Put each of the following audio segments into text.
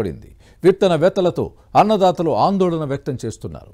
పడింది. విత్తన వెత్తలతో అన్నదాతలు ఆందోళన వ్యక్తం చేస్తున్నారు.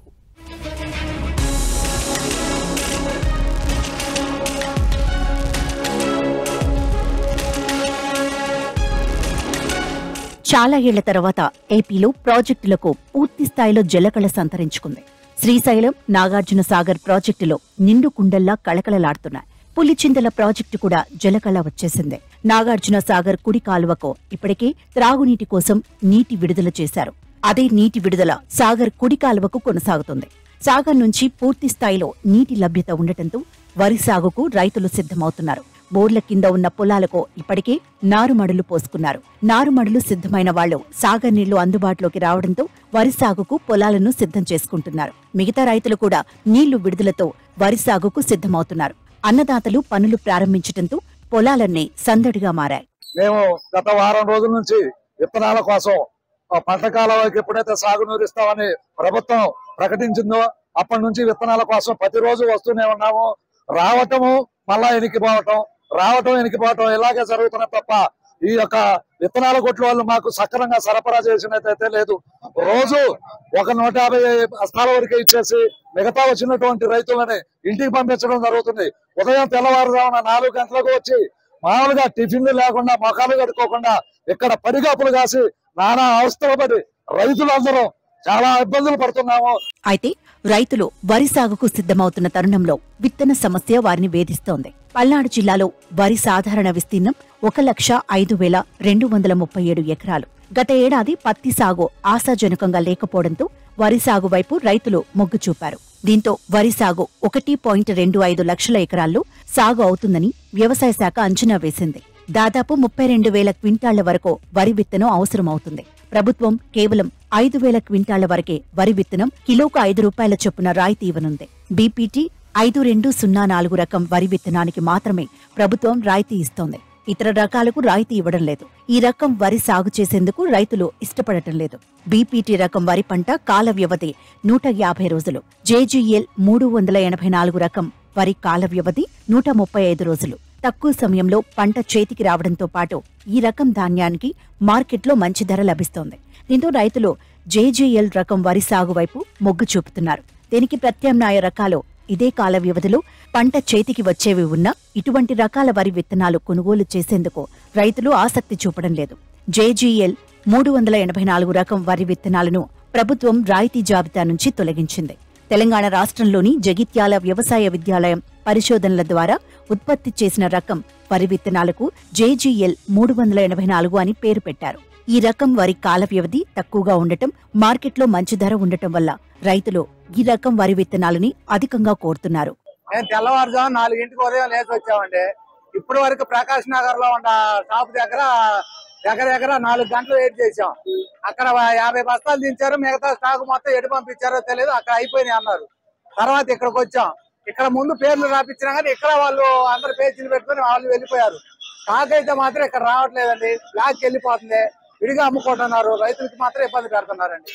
చాలా ఏళ్ల తర్వాత ఏపీలో ప్రాజెక్టులకు పూర్తి స్థాయిలో జలకళ సంతరించుకుంది. శ్రీశైలం, నాగార్జున సాగర్ ప్రాజెక్టులో నిండు కుండల్లా కళకళలాడుతున్నాయి. పులిచింతల ప్రాజెక్టు కూడా జలకళ వచ్చేసింది. నాగార్జున సాగర్ కుడి కాలువకు ఇప్పటికే త్రాగునీటి కోసం నీటి విడుదల చేశారు. అదే నీటి విడుదల సాగర్ కుడి కాలువకు కొనసాగుతుంది. సాగర్ నుంచి పూర్తి స్థాయిలో నీటి లభ్యత ఉండటంతో వరి సాగుకు రైతులు సిద్ధమవుతున్నారు. బోర్ల కింద ఉన్న పొలాలకు ఇప్పటికే నారుమడులు పోసుకున్నారు. నారుమడులు సిద్ధమైన వాళ్లు సాగర్ నీళ్లు అందుబాటులోకి రావడంతో వరి సాగుకు పొలాలను సిద్ధం చేసుకుంటున్నారు. మిగతా రైతులు కూడా నీళ్లు విడుదలతో వరి సాగుకు సిద్ధమవుతున్నారు. అన్నదాతలు పనులు ప్రారంభించడంతో పొలాలన్నీ సందడిగా మారాయి. మేము గత వారం రోజుల నుంచి విత్తనాల కోసం పంట కాలానికి ఎప్పుడైతే సాగునీరు ఇస్తామని ప్రభుత్వం ప్రకటించిందో అప్పటి నుంచి విత్తనాల కోసం ప్రతిరోజు వస్తూనే ఉన్నాము. రావటము మళ్ళా ఎనికిపోవటం ఇలాగే జరుగుతున్నాయి తప్ప ఈ యొక్క విత్తనాల కొట్ల వాళ్ళు మాకు సక్రమంగా సరఫరా చేసినట్టయితే లేదు. రోజు ఒక 150 బస్తాల వరకు ఇచ్చేసి మిగతా వచ్చినటువంటి రైతులని ఇంటికి పంపించడం జరుగుతుంది. ఉదయం తెల్లవారుజామున 4 గంటలకు వచ్చి మామూలుగా టిఫిన్లు లేకుండా మొఖాలు కట్టుకోకుండా ఇక్కడ పడిగాపులు కాసి నానా అవస్థలు పడి రైతులందరూ చాలా ఇబ్బందులు పడుతున్నాము. అయితే రైతులు వరి సాగుకు సిద్ధమవుతున్న తరుణంలో విత్తన సమస్య వారిని వేధిస్తోంది. పల్నాడు జిల్లాలో వరి సాధారణ విస్తీర్ణం 1,05,237 ఎకరాలు. గత ఏడాది పత్తి సాగు ఆశాజనకంగా లేకపోవడంతో వరి సాగు వైపు రైతులు మొగ్గు చూపారు. దీంతో వరి సాగు 1.25 లక్షల ఎకరాల్లో సాగు అవుతుందని వ్యవసాయ శాఖ అంచనా వేసింది. దాదాపు 32,000 క్వింటాళ్ల వరకు వరి విత్తనం అవసరమవుతుంది. ప్రభుత్వం కేవలం 5,000 క్వింటాళ్ల వరకే వరి విత్తనం కిలోకు ₹5 చొప్పున రాయితీ ఇవ్వనుంది. బీపీటీ 5204 రకం వరి విత్తనానికి మాత్రమే ప్రభుత్వం రాయితీ ఇస్తోంది. ఇతర రకాలకు రాయితీ ఇవ్వడం లేదు. ఈ రకం వరి సాగు చేసేందుకు రైతులు ఇష్టపడటం లేదు. బీపీటీ రకం వరి పంట కాల వ్యవధి 150 రోజులు. జేజీఎల్ 384 రకం వరి కాల వ్యవధి 135 రోజులు. తక్కువ సమయంలో పంట చేతికి రావడంతో పాటు ఈ రకం ధాన్యానికి మార్కెట్లో మంచి ధర లభిస్తోంది. దీంతో రైతులు జేజీఎల్ రకం వరి సాగు వైపు మొగ్గు చూపుతున్నారు. దీనికి ప్రత్యామ్నాయ రకాలు ఇదే కాల వ్యవధిలో పంట చేతికి వచ్చేవి ఉన్నా ఇటువంటి రకాల వరి విత్తనాలు కొనుగోలు చేసేందుకు రైతులు ఆసక్తి చూపడం లేదు. జేజీఎల్ 384 రకం వరి విత్తనాలను ప్రభుత్వం రాయితీ జాబితా నుంచి తొలగించింది. తెలంగాణ రాష్ట్రంలోని జగిత్యాల వ్యవసాయ విద్యాలయం పరిశోధనల ద్వారా ఉత్పత్తి చేసిన రకం వరి విత్తనాలకు జేజీఎల్ 384 అని పేరు పెట్టారు. ఈ రకం వరి కాల వ్యవధి తక్కువగా ఉండటం, మార్కెట్లో మంచి ధర ఉండటం వల్ల రైతులు ఈ రకం వరి విత్తనాలని అధికంగా కోరుతున్నారు. మేము తెల్లవారుజాము 4 గంటలకు ఉదయం లేచి వచ్చామండి. ఇప్పటి వరకు ప్రకాష్ నగర్ లో ఉన్న షాప్ దగ్గర 4 గంటలు వెయిట్ చేసాం. అక్కడ 50 బస్తాలు దించారు. మిగతా స్టాక్ మొత్తం ఎటు పంపించారో తెలియదు. అక్కడ అయిపోయినాయి అన్నారు. తర్వాత ఇక్కడికి వచ్చాం. ఇక్కడ ముందు పేర్లు రాపించినా కానీ ఇక్కడ వాళ్ళు అందరు పేజీలు పెట్టుకుని వాళ్ళు వెళ్ళిపోయారు. స్టాక్ అయితే మాత్రం ఇక్కడ రావట్లేదండి. బ్లాక్ వెళ్ళిపోతుంది. విడిగా అమ్ముకుంటున్నారు. రైతులకి మాత్రం ఇబ్బంది పెడుతున్నారండి.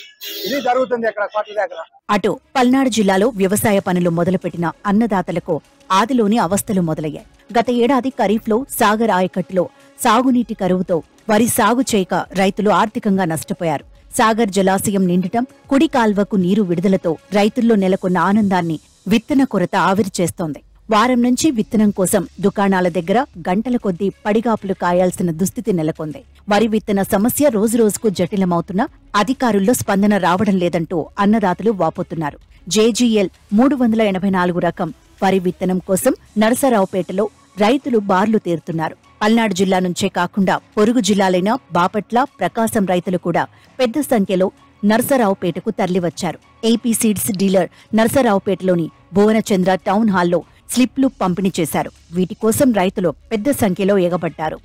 ఇది జరుగుతుంది ఇక్కడ కొట్ల దగ్గర. అటు పల్నాడు జిల్లాలో వ్యవసాయ పనులు మొదలుపెట్టిన అన్నదాతలకు ఆదిలోని అవస్థలు మొదలయ్యాయి. గత ఏడాది ఖరీఫ్లో సాగర్ ఆయకట్టులో సాగునీటి కరువుతో వరి సాగు చేయక రైతులు ఆర్థికంగా నష్టపోయారు. సాగర్ జలాశయం నిండటం, కుడి కాల్వకు నీరు విడుదలతో రైతుల్లో నెలకొన్న ఆనందాన్ని విత్తన కొరత ఆవిరి చేస్తోంది. వారం నుంచి విత్తనం కోసం దుకాణాల దగ్గర గంటల కొద్దీ పడిగాపులు కాయాల్సిన దుస్థితి నెలకొంది. వరి విత్తన సమస్య రోజురోజుకు జటిలమవుతున్నా అధికారుల్లో స్పందన రావడం లేదంటూ అన్నదాతలు వాపోతున్నారు. జేజీఎల్ 384 రకం వరి విత్తనం కోసం నరసరావుపేటలో రైతులు బార్లు తీరుతున్నారు. పల్నాడు జిల్లా నుంచే కాకుండా పొరుగు జిల్లాలైన బాపట్ల, ప్రకాశం రైతులు కూడా పెద్ద సంఖ్యలో నరసరావుపేటకు తరలివచ్చారు. ఏపీ సీడ్స్ డీలర్ నరసరావుపేటలోని భువనచంద్ర టౌన్ హాల్లో స్లిప్లు పంపిణీ చేశారు. వీటి కోసం రైతులు పెద్ద సంఖ్యలో ఎగబడ్డారు.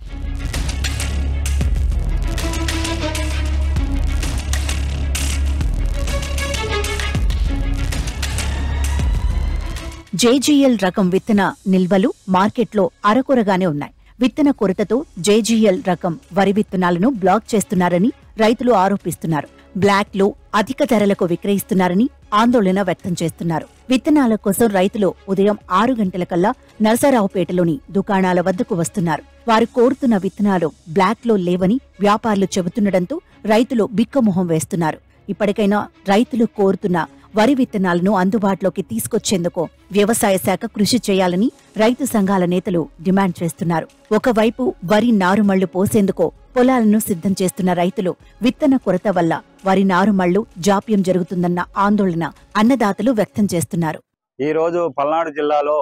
జేజీఎల్ రకం విత్తన నిల్వలు మార్కెట్లో అరకొరగానే ఉన్నాయి. విత్తన కొరతతో జేజీఎల్ రకం వరి విత్తనాలను బ్లాక్ చేస్తున్నారని రైతులు ఆరోపిస్తున్నారు. బ్లాక్ లో అధిక ధరలకు విక్రయిస్తున్నారని ఆందోళన వ్యక్తం చేస్తున్నారు. విత్తనాల కోసం రైతులు ఉదయం 6 గంటలకల్లా నరసరావుపేటలోని దుకాణాల వద్దకు వస్తున్నారు. వారు కోరుతున్న విత్తనాలు బ్లాక్ లో లేవని వ్యాపారులు చెబుతుండటంతో రైతులు బిక్కమొహం వేస్తున్నారు. ఇప్పటికైనా రైతులు కోరుతున్న వరి విత్తనాలను అందుబాటులోకి తీసుకొచ్చేందుకు వ్యవసాయ శాఖ కృషి చేయాలని రైతు సంఘాల నేతలు డిమాండ్ చేస్తున్నారు. ఒకవైపు వరి నారుమళ్లు పోసేందుకు పొలాలను సిద్ధం చేస్తున్న రైతులు విత్తన కొరత వల్ల వరి నారుమళ్లు జాప్యం జరుగుతుందన్న ఆందోళన అన్నదాతలు వ్యక్తం చేస్తున్నారు. ఈ రోజు పల్నాడు జిల్లాలో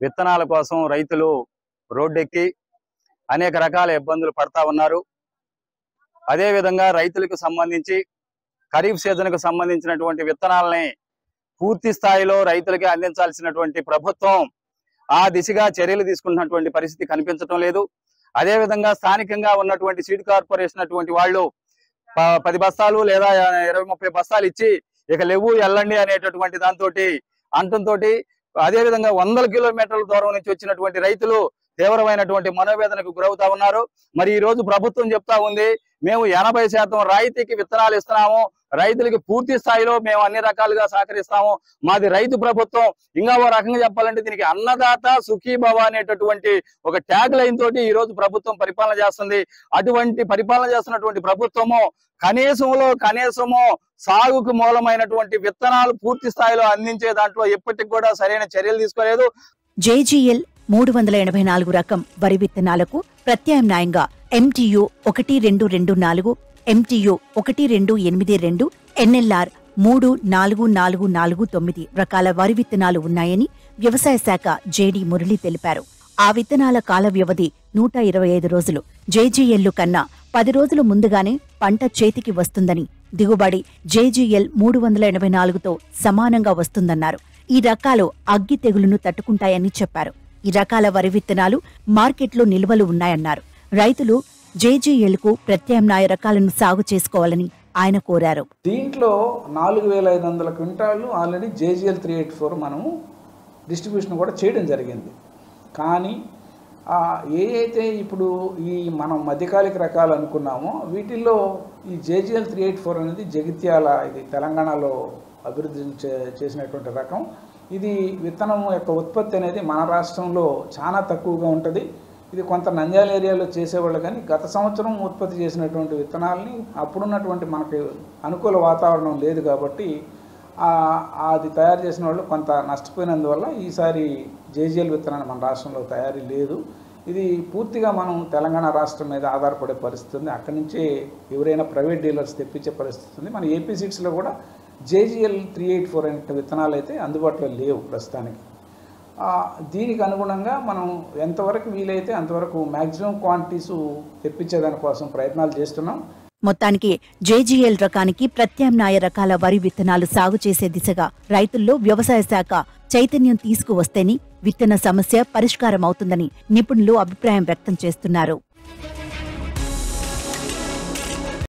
విత్తనాల కోసం రైతులు రోడ్డెక్కి అనేక రకాల ఇబ్బందులు పడతా ఉన్నారు. అదేవిధంగా రైతులకు సంబంధించి ఖరీఫ్ సీజన్కు సంబంధించినటువంటి విత్తనాలని పూర్తి స్థాయిలో రైతులకి అందించాల్సినటువంటి ప్రభుత్వం ఆ దిశగా చర్యలు తీసుకున్నటువంటి పరిస్థితి కనిపించడం లేదు. అదేవిధంగా స్థానికంగా ఉన్నటువంటి సీడ్ కార్పొరేషన్ అటువంటి వాళ్ళు 10 బస్తాలు లేదా 20-30 బస్తాలు ఇచ్చి ఇక లేవు వెళ్ళండి అనేటటువంటి దాంతో అంటంతో అదేవిధంగా 100 కిలోమీటర్ల దూరం నుంచి వచ్చినటువంటి రైతులు తీవ్రమైనటువంటి మనోవేదనకు గురవుతా ఉన్నారు. మరి ఈ రోజు ప్రభుత్వం చెప్తా ఉంది, మేము 80% రాయితీకి విత్తనాలు ఇస్తున్నాము, రైతులకి పూర్తి స్థాయిలో మేము అన్ని రకాలుగా సహకరిస్తాము, మాది రైతు ప్రభుత్వం. ఇంకా ఓ రకంగా చెప్పాలంటే దీనికి అన్నదాత సుఖీభవ అనేటటువంటి ఒక ట్యాగ్ లైన్ తోటి ఈ రోజు ప్రభుత్వం పరిపాలన చేస్తుంది. అటువంటి పరిపాలన చేస్తున్నటువంటి ప్రభుత్వము కనీసము సాగుకు మూలమైనటువంటి విత్తనాలు పూర్తి స్థాయిలో అందించే దాంట్లో ఎప్పటికి కూడా సరైన చర్యలు తీసుకోలేదు. జేజీఎల్ 384 రకం వరి విత్తనాలకు ప్రత్యామ్నాయంగా MTU 1224, MTU 1282, NLR 34449 రకాల వరి విత్తనాలు ఉన్నాయని వ్యవసాయ శాఖ జేడీ మురళి తెలిపారు. ఆ విత్తనాల కాల వ్యవధి 125 రోజులు. జేజీఎల్లు కన్నా 10 రోజులు ముందుగానే పంట చేతికి వస్తుందని, దిగుబడి జేజీఎల్ 384తో సమానంగా వస్తుందన్నారు. ఈ రకాలు అగ్గి తెగులును తట్టుకుంటాయని చెప్పారు. ఈ రకాల వరి విత్తనాలు మార్కెట్లో నిల్వలు ఉన్నాయన్నారు. రైతులు జేజీఎల్కు ప్రత్యామ్నాయ రకాలను సాగు చేసుకోవాలని ఆయన కోరారు. దీంట్లో 4500 క్వింటాలు ఆల్రెడీ జేజీఎల్ 384 మనము డిస్ట్రిబ్యూషన్ కూడా చేయడం జరిగింది. కానీ అయితే ఇప్పుడు ఈ మనం మధ్యకాలిక రకాలు అనుకున్నామో వీటిల్లో ఈ జేజీఎల్ 384 అనేది జగిత్యాల, ఇది తెలంగాణలో అభివృద్ధి చేసినటువంటి రకం. ఇది విత్తనం యొక్క ఉత్పత్తి అనేది మన రాష్ట్రంలో చాలా తక్కువగా ఉంటుంది. ఇది కొంత నంద్యాల ఏరియాలో చేసేవాళ్ళు, కానీ గత సంవత్సరం ఉత్పత్తి చేసినటువంటి విత్తనాలని అప్పుడున్నటువంటి మనకి అనుకూల వాతావరణం లేదు కాబట్టి అది తయారు చేసిన వాళ్ళు కొంత నష్టపోయినందువల్ల ఈసారి జేజీఎల్ విత్తనాన్ని మన రాష్ట్రంలో తయారీ లేదు. ఇది పూర్తిగా మనం తెలంగాణ రాష్ట్రం మీద ఆధారపడే పరిస్థితి ఉంది. అక్కడి నుంచే ఎవరైనా ప్రైవేట్ డీలర్స్ తెప్పించే పరిస్థితి ఉంది. మన ఏపీ సీడ్స్లో కూడా జేజీఎల్ 384 అనే విత్తనాలు అయితే అందుబాటులో లేవు ప్రస్తుతానికి. దీనికి అనుగుణంగా మనం ఎంతవరకు వీలైతే అంతవరకు మ్యాక్సిమం క్వాంటిటీస్ తెప్పించేదానికోసం ప్రయత్నాలు చేస్తున్నాం. మొత్తానికి జేజీఎల్ రకానికి ప్రత్యామ్నాయ రకాల వరి విత్తనాలు సాగు చేసే దిశగా రైతుల్లో వ్యవసాయ శాఖ చైతన్యం తీసుకువస్తేనే విత్తన సమస్య పరిష్కారమవుతుందని నిపుణులు అభిప్రాయం వ్యక్తం చేస్తున్నారు.